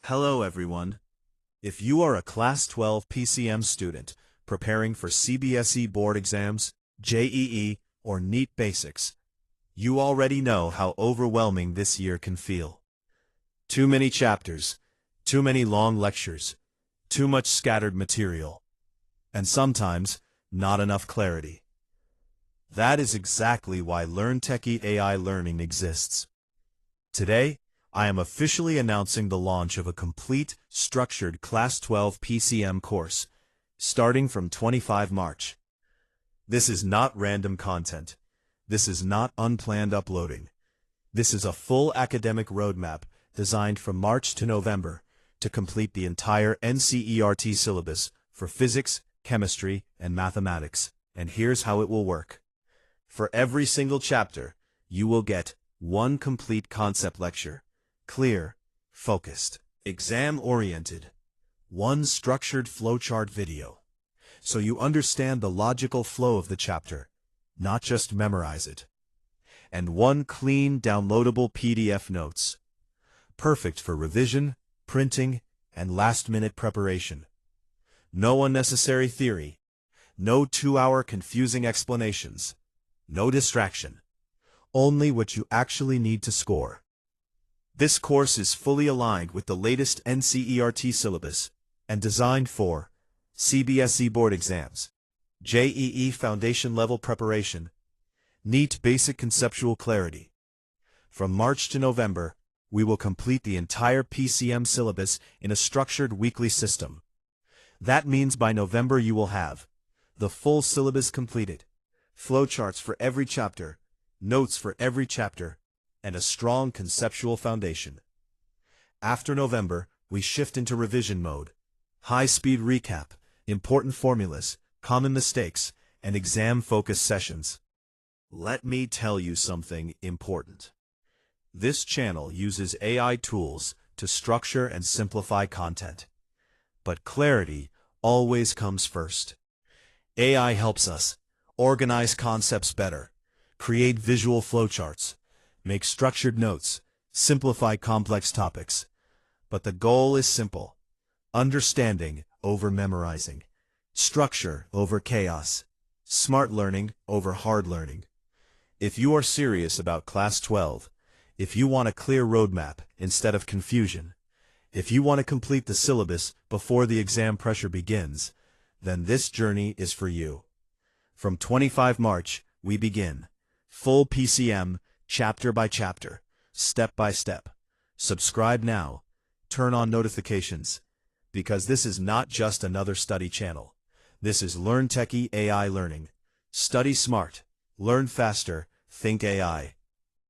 Hello everyone. If you are a Class 12 PCM student preparing for CBSE board exams, JEE, or NEET basics, you already know how overwhelming this year can feel. Too many chapters, too many long lectures, too much scattered material, and sometimes not enough clarity. That is exactly why LearnTechy AI Learning exists. Today, I am officially announcing the launch of a complete, structured Class 12 PCM course, starting from 25 March. This is not random content. This is not unplanned uploading. This is a full academic roadmap designed from March to November to complete the entire NCERT syllabus for physics, chemistry, and mathematics. And here's how it will work. For every single chapter, you will get one complete concept lecture. Clear, focused, exam-oriented, one structured flowchart video, so you understand the logical flow of the chapter, not just memorize it, and one clean, downloadable PDF notes, perfect for revision, printing, and last-minute preparation. No unnecessary theory, no 2-hour confusing explanations, no distraction, only what you actually need to score. This course is fully aligned with the latest NCERT syllabus and designed for CBSE board exams, JEE foundation level preparation, NEET basic conceptual clarity. From March to November, we will complete the entire PCM syllabus in a structured weekly system. That means by November you will have the full syllabus completed, flowcharts for every chapter, notes for every chapter, and a strong conceptual foundation. After November, we shift into revision mode. High-speed recap, important formulas, common mistakes, and exam-focused sessions. Let me tell you something important. This channel uses AI tools to structure and simplify content. But clarity always comes first. AI helps us organize concepts better, create visual flowcharts, make structured notes, simplify complex topics. But the goal is simple. Understanding over memorizing. Structure over chaos. Smart learning over hard learning. If you are serious about Class 12, if you want a clear roadmap instead of confusion, if you want to complete the syllabus before the exam pressure begins, then this journey is for you. From 25 March, we begin. Full PCM, chapter by chapter, step by step. Subscribe now. Turn on notifications. Because this is not just another study channel. This is LearnTechy AI Learning. Study smart. Learn faster. Think AI.